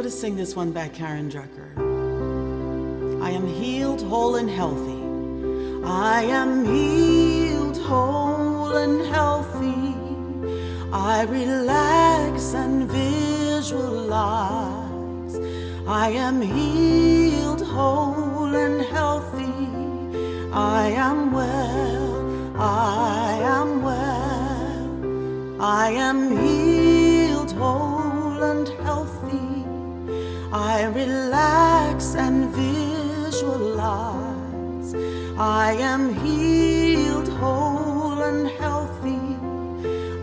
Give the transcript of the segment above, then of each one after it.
to sing this one by Karen Drucker. I am healed, whole, and healthy. I am healed, whole, and healthy. I relax and visualize. I am healed, whole, and healthy. I am well, I am well. I am healed, whole, and healthy. I relax and visualize. I am healed, whole, and healthy.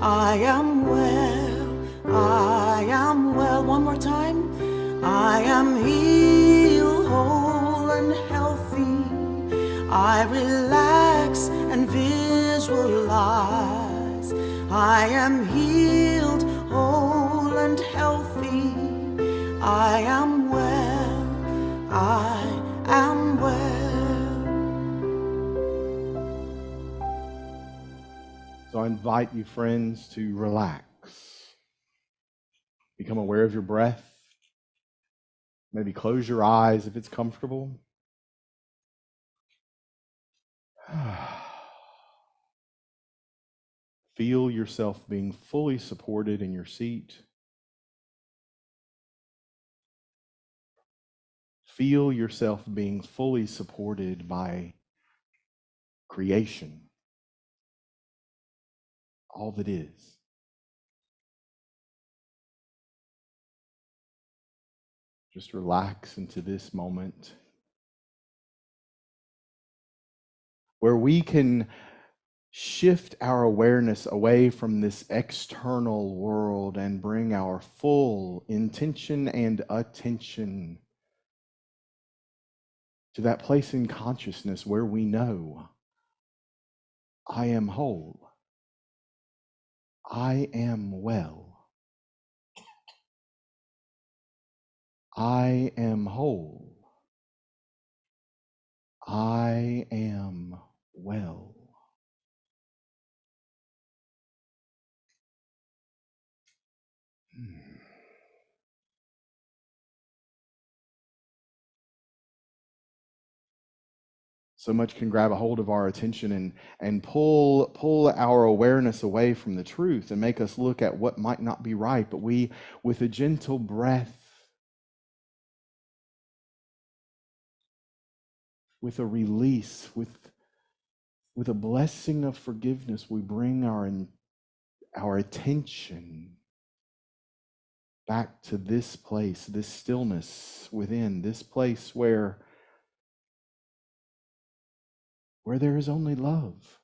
I am well, I am well. One more time. I am healed, whole, and healthy. I relax and visualize. I am healed, whole, and healthy. I am well, I am well. So I invite you, friends, to relax. Become aware of your breath. Maybe close your eyes if it's comfortable. Feel yourself being fully supported in your seat. Feel yourself being fully supported by creation, all that is. Just relax into this moment where we can shift our awareness away from this external world and bring our full intention and attention to that place in consciousness where we know I am whole, I am well, I am whole, I am well. So much can grab a hold of our attention and pull our awareness away from the truth and make us look at what might not be right. But we, with a gentle breath, with a release, with a blessing of forgiveness, we bring our attention back to this place, this stillness within, this place where there is only love.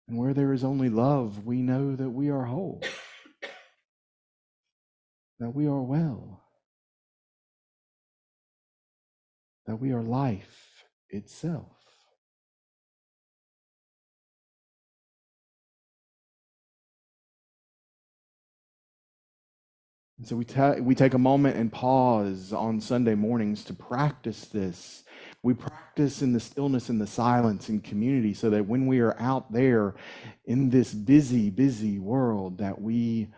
And where there is only love, we know that we are whole, that we are well, that we are life itself. And so we take a moment and pause on Sunday mornings to practice this. We practice in the stillness and the silence in community so that when we are out there in this busy, busy world, that we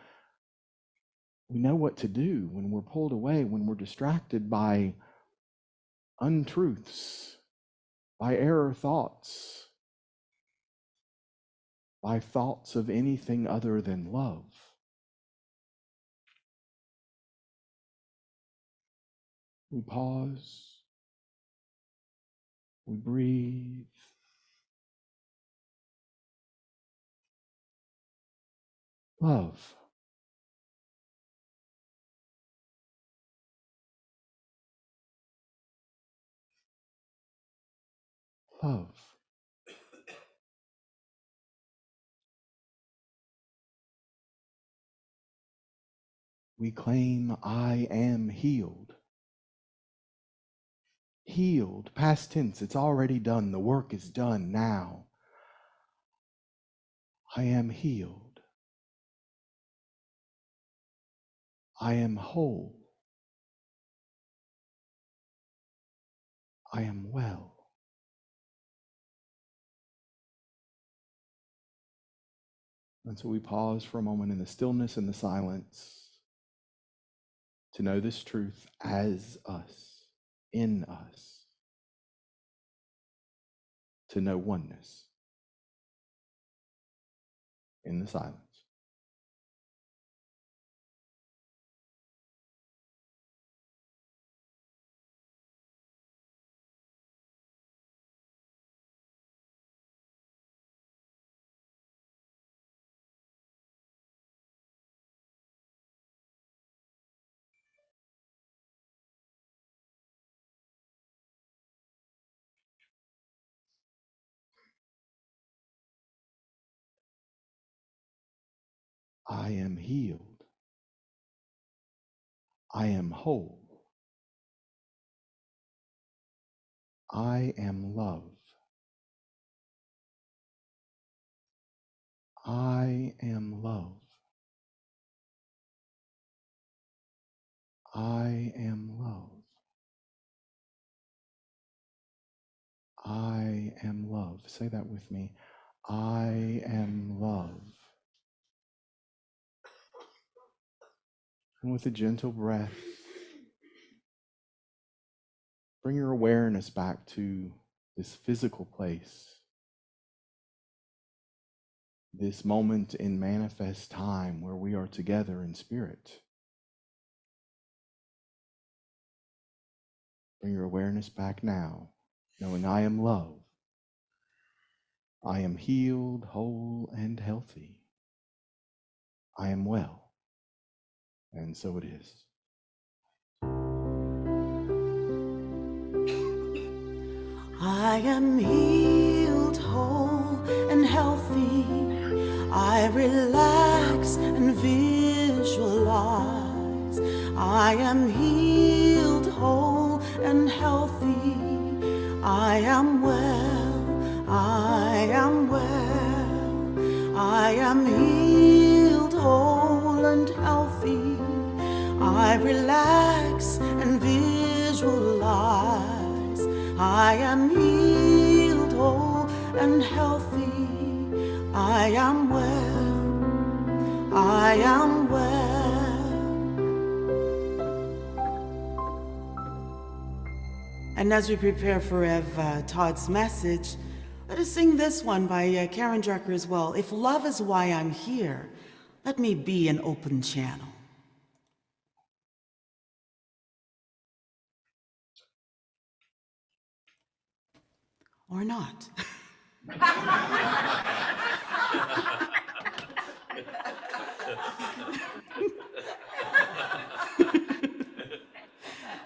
know what to do when we're pulled away, when we're distracted by untruths, by error thoughts, by thoughts of anything other than love. We pause, we breathe, love. Love. We claim I am healed. Healed, past tense, it's already done. The work is done now. I am healed. I am whole. I am well. And so we pause for a moment in the stillness and the silence to know this truth as us, in us, to know oneness in the silence. I am healed. I am whole. I am love. I am love. I am love. I am love. Say that with me. I am love. And with a gentle breath, bring your awareness back to this physical place, this moment in manifest time where we are together in spirit. Bring your awareness back now, knowing I am love. I am healed, whole, and healthy. I am well. And so it is. I am healed, whole, and healthy. I relax and visualize. I am healed, whole, and healthy. I am well. I am well. I am healed, whole, and healthy. I relax and visualize. I am healed, whole, and healthy. I am well. I am well. And as we prepare for Todd's message, let us sing this one by Karen Drucker as well. If love is why I'm here, let me be an open channel. Or not.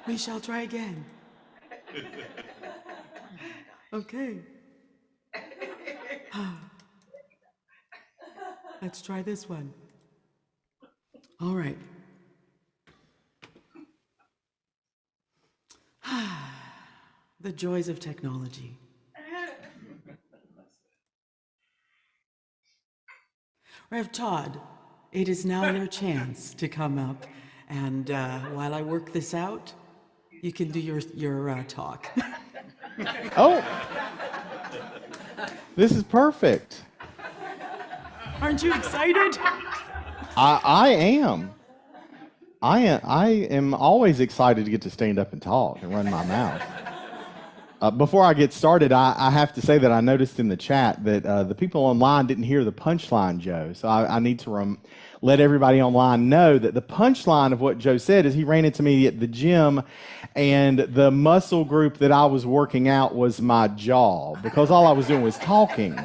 We shall try again. Okay. Let's try this one. All right. The joys of technology. Rev Todd, it is now your chance to come up, and while I work this out, you can do your talk. Oh, this is perfect. Aren't you excited? I am. I am always excited to get to stand up and talk and run my mouth. Before I get started, I have to say that I noticed in the chat that the people online didn't hear the punchline, Joe. So I need to let everybody online know that the punchline of what Joe said is he ran into me at the gym, and the muscle group that I was working out was my jaw, because all I was doing was talking.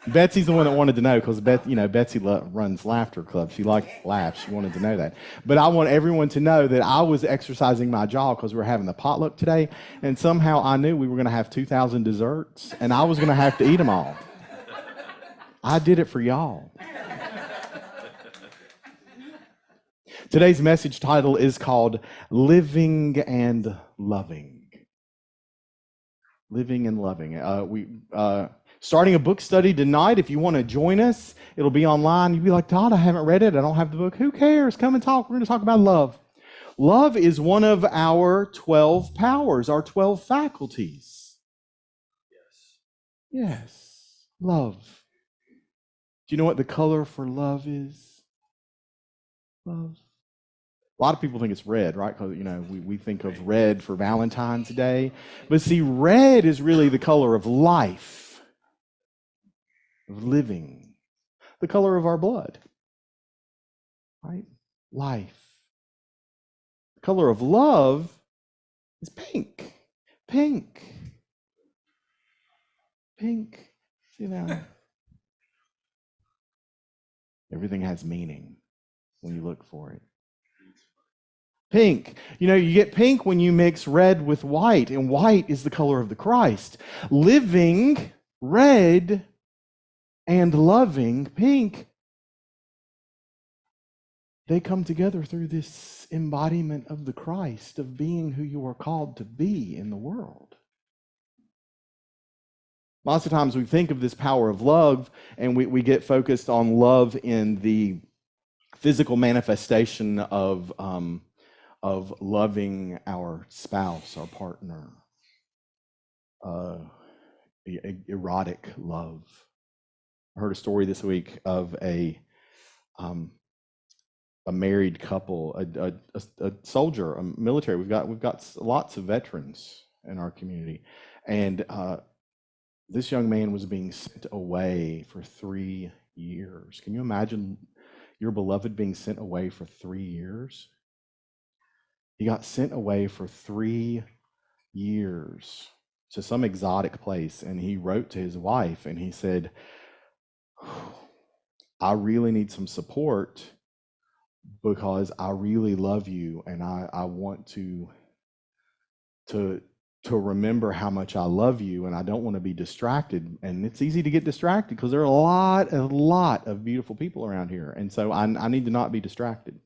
Betsy's the one that wanted to know, because Betsy runs Laughter Club. She laughs. She wanted to know that. But I want everyone to know that I was exercising my jaw because we were having the potluck today, and somehow I knew we were going to have 2,000 desserts, and I was going to have to eat them all. I did it for y'all. Today's message title is called Living and Loving. Living and Loving. Starting a book study tonight. If you want to join us, it'll be online. You'll be like, Todd, I haven't read it. I don't have the book. Who cares? Come and talk. We're going to talk about love. Love is one of our 12 powers, our 12 faculties. Yes. Love. Do you know what the color for love is? Love. A lot of people think it's red, right? Because, we think of red for Valentine's Day. But see, red is really the color of life, of living, the color of our blood, right? Life. The color of love is pink. Pink. Pink. See now? Everything has meaning when you look for it. Pink. You get pink when you mix red with white, and white is the color of the Christ. Living, red, and loving, pink, they come together through this embodiment of the Christ, of being who you are called to be in the world. Lots of times we think of this power of love, and we get focused on love in the physical manifestation of loving our spouse, our partner, erotic love. I heard a story this week of a married couple, a soldier, a military. We've got lots of veterans in our community, and this young man was being sent away for 3 years. Can you imagine your beloved being sent away for 3 years? He got sent away for 3 years to some exotic place, and he wrote to his wife and he said, I really need some support because I really love you, and I want to remember how much I love you, and I don't want to be distracted. And it's easy to get distracted because there are a lot of beautiful people around here, and so I need to not be distracted.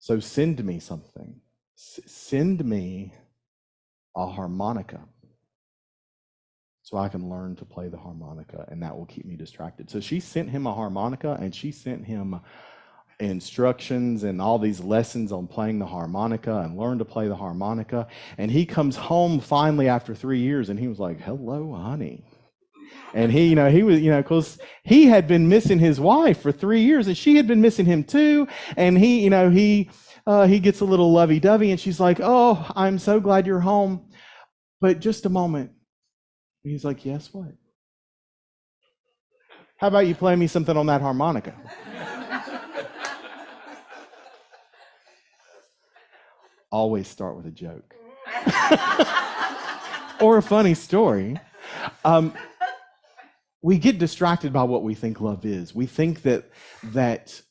So send me something. Send me a harmonica so I can learn to play the harmonica, and that will keep me distracted. So she sent him a harmonica, and she sent him instructions and all these lessons on playing the harmonica and learn to play the harmonica. And he comes home finally after 3 years, and he was like, hello, honey. And he was, because he had been missing his wife for 3 years, and she had been missing him too. And he gets a little lovey-dovey, and she's like, oh, I'm so glad you're home. But just a moment. He's like, yes, what? How about you play me something on that harmonica? Always start with a joke. Or a funny story. We get distracted by what we think love is. We think that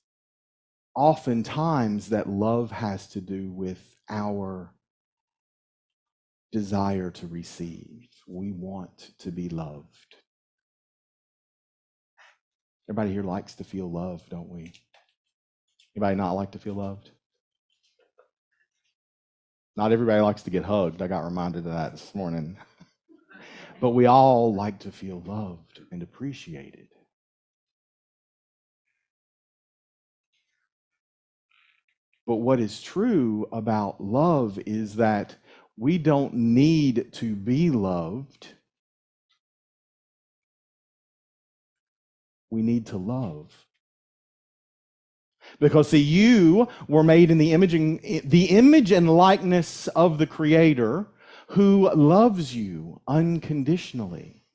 oftentimes that love has to do with our desire to receive. We want to be loved. Everybody here likes to feel loved, don't we? Anybody not like to feel loved? Not everybody likes to get hugged. I got reminded of that this morning. But we all like to feel loved and appreciated. But what is true about love is that we don't need to be loved. We need to love. Because, see, you were made in the image and likeness of the Creator who loves you unconditionally.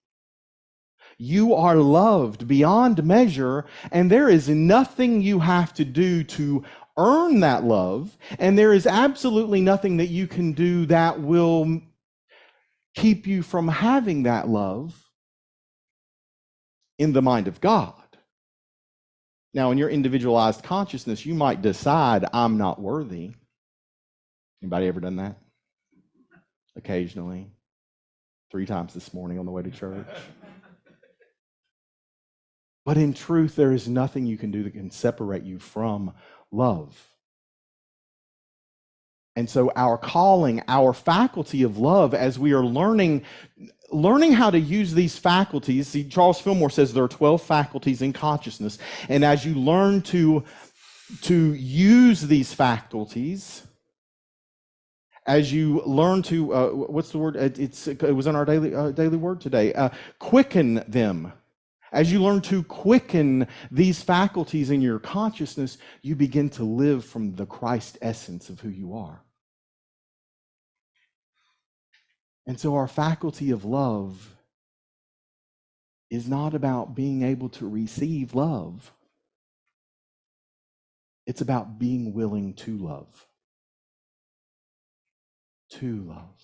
You are loved beyond measure, and there is nothing you have to do to earn that love, and there is absolutely nothing that you can do that will keep you from having that love in the mind of God. Now, in your individualized consciousness, you might decide, I'm not worthy. Anybody ever done that? Occasionally. 3 times this morning on the way to church. But in truth, there is nothing you can do that can separate you from love. And so our calling, our faculty of love, as we are learning how to use these faculties. See, Charles Fillmore says there are 12 faculties in consciousness. And as you learn to use these faculties, as you learn to, what's the word? It was in our daily word today. Quicken them. As you learn to quicken these faculties in your consciousness, you begin to live from the Christ essence of who you are. And so our faculty of love is not about being able to receive love. It's about being willing to love. To love.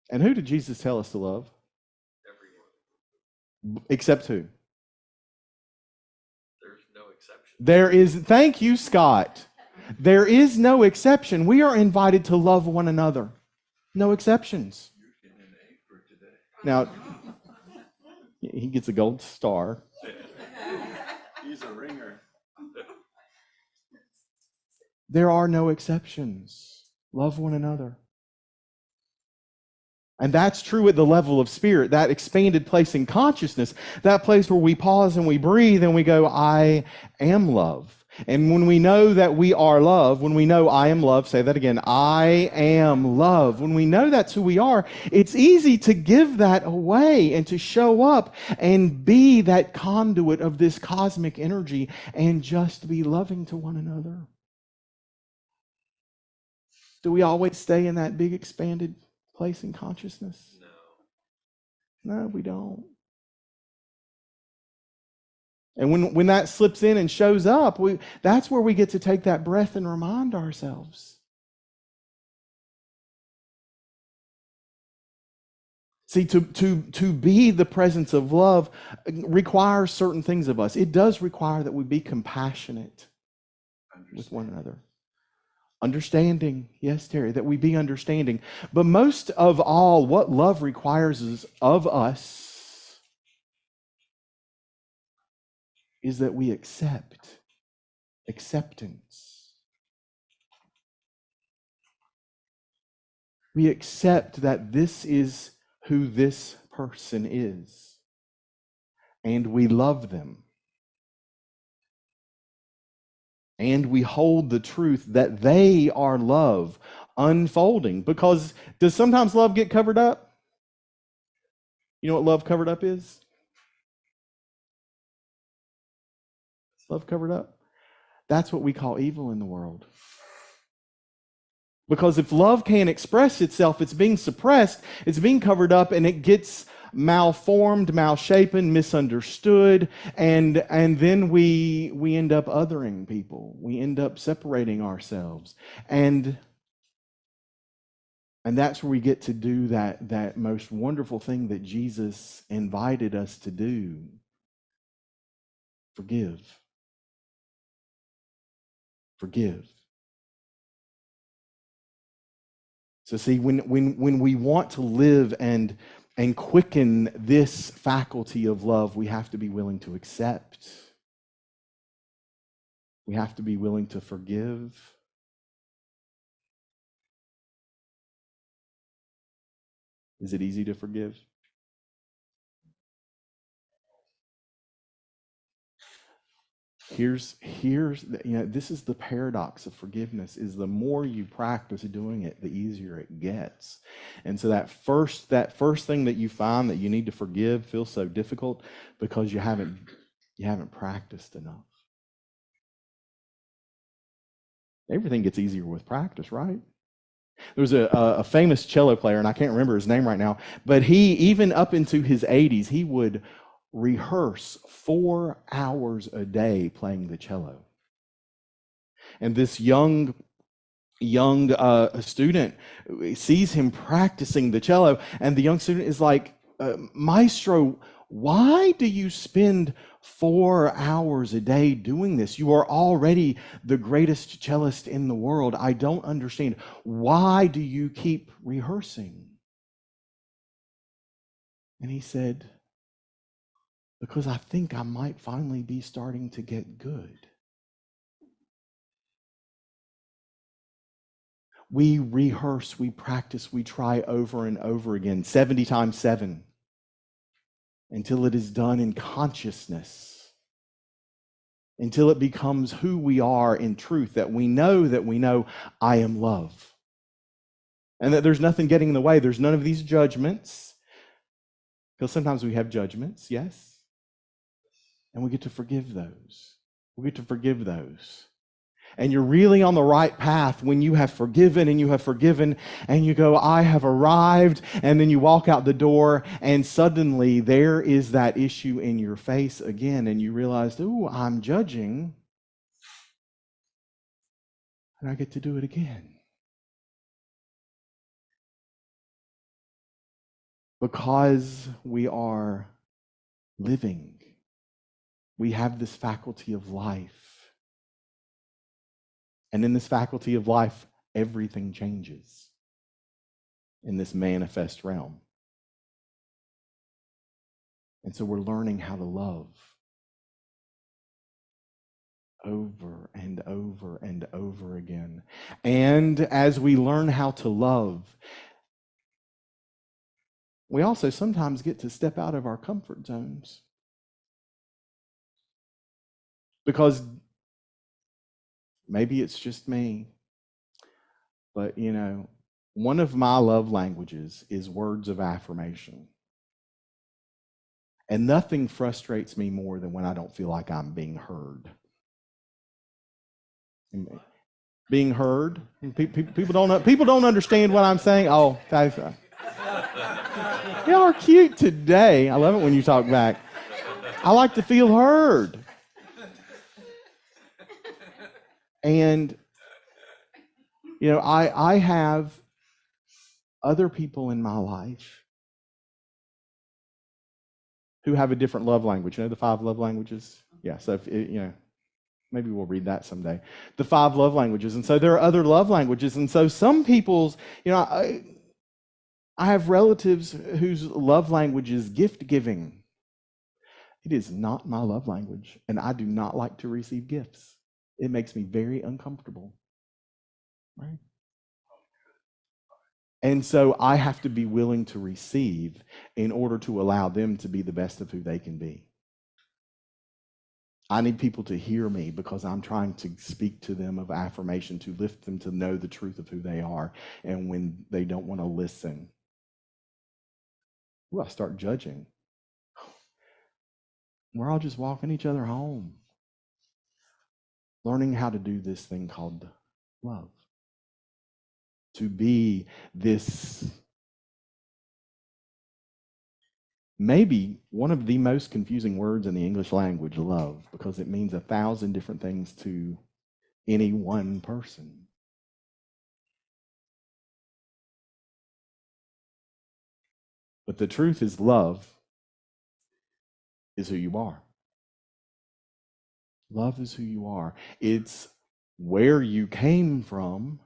And who did Jesus tell us to love? Everyone. Except who? There's no exception. There is, thank you, Scott. There is no exception. We are invited to love one another. No exceptions. Now, he gets a gold star. He's a ringer. There are no exceptions. Love one another. And that's true at the level of spirit, that expanded place in consciousness, that place where we pause and we breathe and we go, I am love. And when we know that we are love, when we know I am love, say that again, I am love. When we know that's who we are, it's easy to give that away and to show up and be that conduit of this cosmic energy and just be loving to one another. Do we always stay in that big expanded place in consciousness? No, we don't. And when that slips in and shows up, that's where we get to take that breath and remind ourselves. See, to be the presence of love requires certain things of us. It does require that we be compassionate with one another. Understanding, yes, Terry, that we be understanding. But most of all, what love requires of us is that we acceptance. We accept that this is who this person is, and we love them. And we hold the truth that they are love unfolding. Because does sometimes love get covered up? You know what love covered up is? Love covered up? That's what we call evil in the world. Because if love can't express itself, it's being suppressed, it's being covered up, and it gets malformed, malshapen, misunderstood, and then we end up othering people. We end up separating ourselves. And that's where we get to do that most wonderful thing that Jesus invited us to do. Forgive. Forgive. So see, when we want to live and quicken this faculty of love, we have to be willing to accept. We have to be willing to forgive. Is it easy to forgive? Here's this is the paradox of forgiveness, is the more you practice doing it, the easier it gets. And so that first thing that you find that you need to forgive feels so difficult because you haven't practiced enough. Everything gets easier with practice, right? There was a famous cello player, and I can't remember his name right now, but he, even up into his 80s, he would rehearse 4 hours a day playing the cello. And this young student sees him practicing the cello, and the young student is like, Maestro, why do you spend 4 hours a day doing this? You are already the greatest cellist in the world. I don't understand. Why do you keep rehearsing? And he said, because I think I might finally be starting to get good. We rehearse, we practice, we try over and over again, 70 times 7, until it is done in consciousness, until it becomes who we are in truth, that we know I am love. and that there's nothing getting in the way. There's none of these judgments, because sometimes we have judgments, yes, and we get to forgive those. We get to forgive those. And you're really on the right path when you have forgiven and you have forgiven and you go, I have arrived. And then you walk out the door and suddenly there is that issue in your face again. And you realize, ooh, I'm judging. And I get to do it again. Because we are living, we have this faculty of life. And in this faculty of life, everything changes in this manifest realm. And so we're learning how to love over and over and over again. And as we learn how to love, we also sometimes get to step out of our comfort zones. Because maybe it's just me, but one of my love languages is words of affirmation. And nothing frustrates me more than when I don't feel like I'm being heard. Being heard. People don't understand what I'm saying. Oh, y'all are cute today. I love it when you talk back. I like to feel heard. And I have other people in my life who have a different love language. You know the 5 love languages? Yeah, so if maybe we'll read that someday. The 5 love languages. And so there are other love languages. And so some people's, I have relatives whose love language is gift giving. It is not my love language, and I do not like to receive gifts. It makes me very uncomfortable. Right? And so I have to be willing to receive in order to allow them to be the best of who they can be. I need people to hear me because I'm trying to speak to them of affirmation, to lift them to know the truth of who they are. And when they don't want to listen, I start judging. We're all just walking each other home, learning how to do this thing called love. To be this, maybe one of the most confusing words in the English language, love, because it means 1,000 different things to any one person. But the truth is, love is who you are. Love is who you are. It's where you came from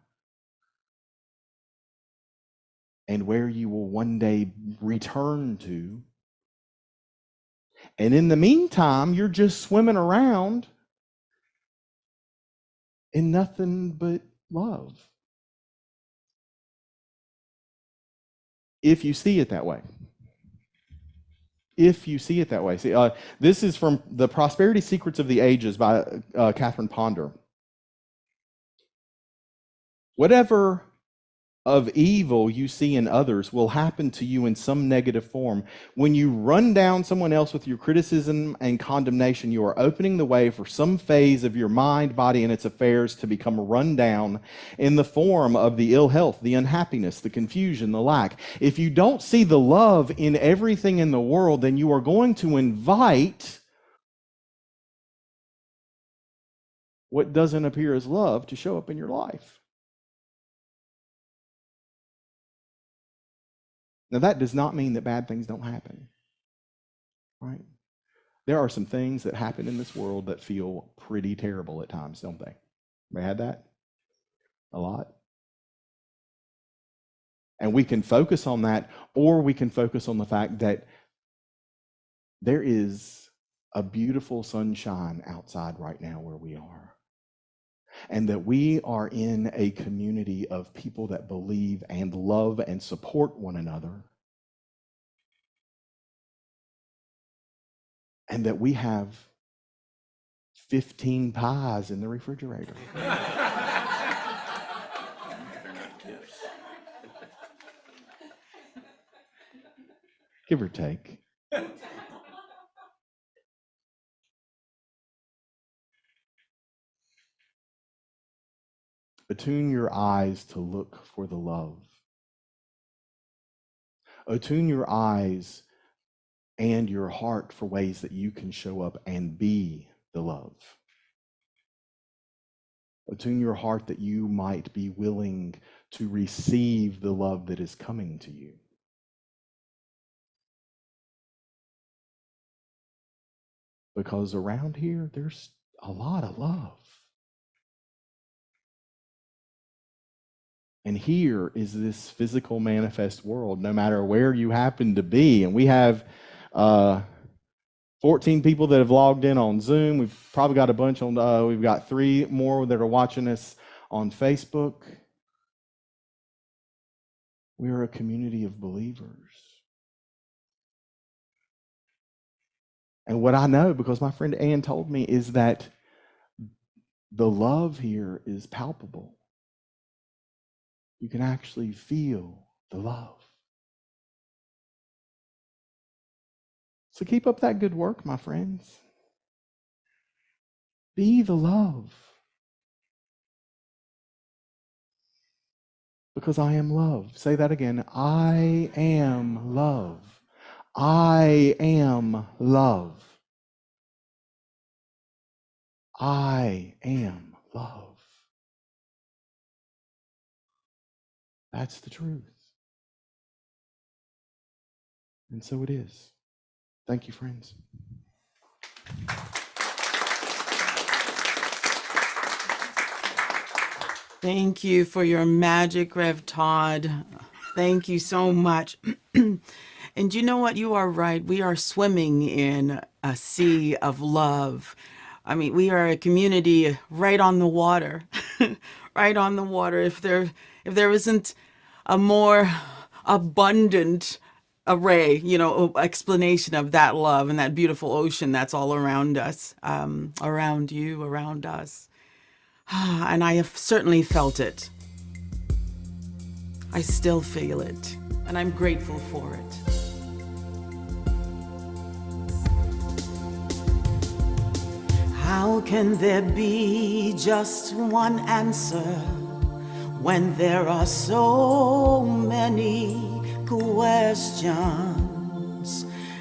and where you will one day return to. And in the meantime, you're just swimming around in nothing but love. If you see it that way. If you see it that way. See, this is from The Prosperity Secrets of the Ages by Catherine Ponder. Whatever of evil you see in others will happen to you in some negative form. When you run down someone else with your criticism and condemnation, you are opening the way for some phase of your mind, body, and its affairs to become run down in the form of the ill health, the unhappiness, the confusion, the lack. If you don't see the love in everything in the world, then you are going to invite what doesn't appear as love to show up in your life. Now, that does not mean that bad things don't happen, right? There are some things that happen in this world that feel pretty terrible at times, don't they? We had that a lot. And we can focus on that, or we can focus on the fact that there is a beautiful sunshine outside right now where we are. And that we are in a community of people that believe and love and support one another. And that we have 15 pies in the refrigerator. give or take. Attune your eyes to look for the love. Attune your eyes and your heart for ways that you can show up and be the love. Attune your heart that you might be willing to receive the love that is coming to you. Because around here, there's a lot of love. And here is this physical manifest world, no matter where you happen to be. And we have 14 people that have logged in on Zoom. We've probably got a bunch on, we've got 3 more that are watching us on Facebook. We are a community of believers. And what I know, because my friend Ann told me, is that the love here is palpable. You can actually feel the love. So keep up that good work, my friends. Be the love. Because I am love. Say that again. I am love. I am love. I am love. That's the truth. And so it is. Thank you, friends. Thank you for your magic, Rev Todd. Thank you so much. And you know what? You are right. We are swimming in a sea of love. I mean, we are a community right on the water, right on the water. If there isn't a more abundant array, explanation of that love and that beautiful ocean that's all around us, around you, around us. And I have certainly felt it. I still feel it, and I'm grateful for it. How can there be just one answer when there are so many questions?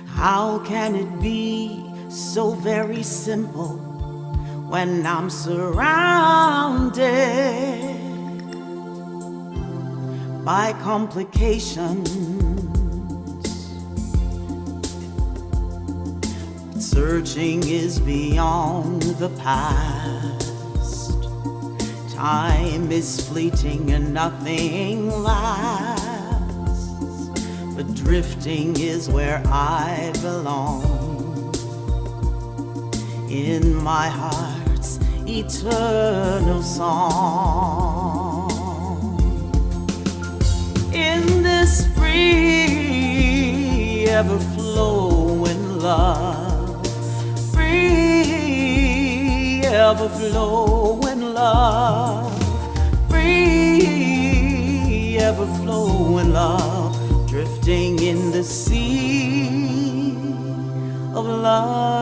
How can it be so very simple when I'm surrounded by complications? Searching is beyond the past. Time is fleeting and nothing lasts. But drifting is where I belong, in my heart's eternal song. In this free, ever-flowing love, free, ever-flowing love, free, ever-flowing love, drifting in the sea of love.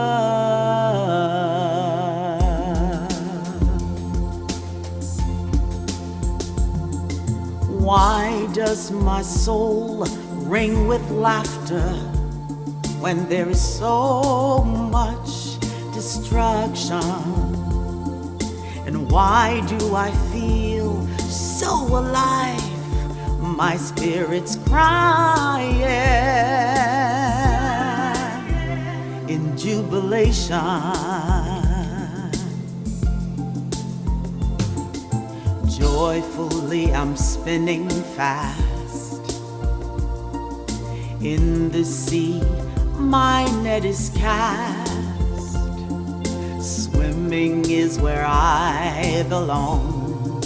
Why does my soul ring with laughter when there is so much destruction? And why do I feel so alive? My spirit's crying in jubilation. Joyfully I'm spinning fast in the sea. My net is cast. Swimming is where I belong,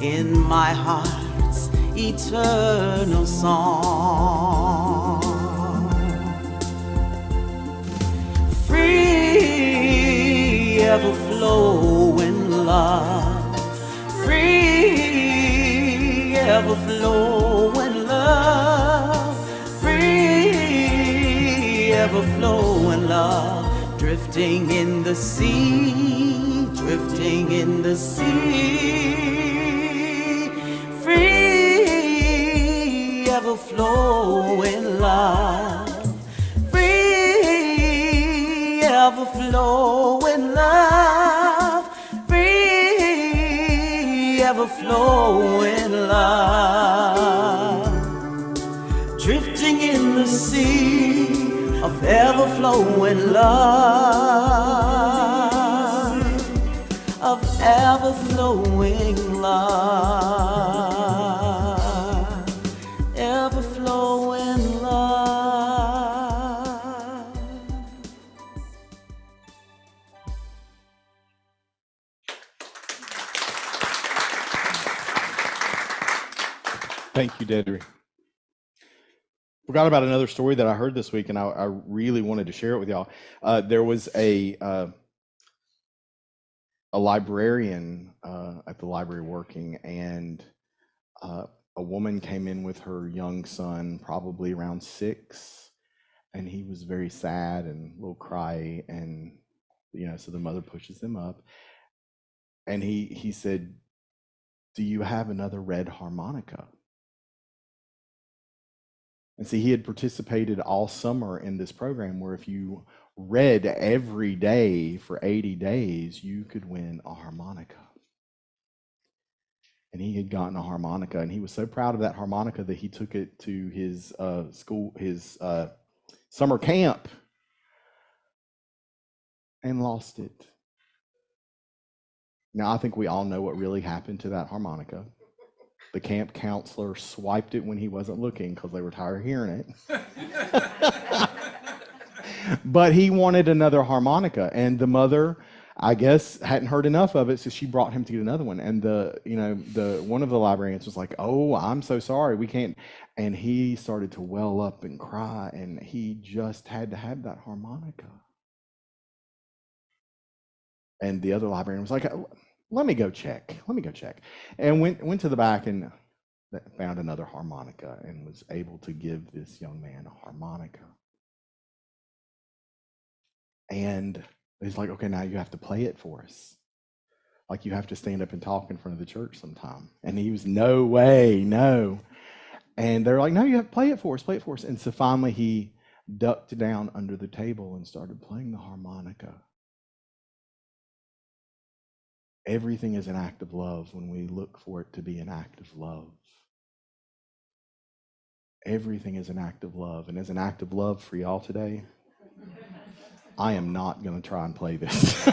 in my heart's eternal song. Free, ever-flowing love, free, ever-flowing love, free, ever-flowing love, drifting in the sea, drifting in the sea. Free, ever-flowing love, free, ever-flowing love, free, ever-flowing love. Drifting in the sea of ever-flowing love, of ever-flowing love, ever-flowing love. Thank you, Deidrey. Forgot about another story that I heard this week, and I really wanted to share it with y'all. There was a librarian at the library working, and a woman came in with her young son, probably around 6, and he was very sad and a little cry, and so the mother pushes him up, and he said, "Do you have another red harmonica?" And see, he had participated all summer in this program where if you read every day for 80 days, you could win a harmonica. And he had gotten a harmonica, and he was so proud of that harmonica that he took it to his school, his summer camp, and lost it. Now, I think we all know what really happened to that harmonica. The camp counselor swiped it when he wasn't looking because they were tired of hearing it. But he wanted another harmonica, and the mother, I guess, hadn't heard enough of it, so she brought him to get another one. And the one of the librarians was like, "Oh, I'm so sorry, we can't." And he started to well up and cry, and he just had to have that harmonica. And the other librarian was like, let me go check, and went to the back and found another harmonica and was able to give this young man a harmonica. And he's like, "Okay, now you have to play it for us. Like, you have to stand up and talk in front of the church sometime." And he was, "No way, no." And they're like, "No, you have to play it for us. And so finally he ducked down under the table and started playing the harmonica. Everything is an act of love when we look for it to be an act of love. Everything is an act of love. And as an act of love for y'all today, I am not going to try and play this.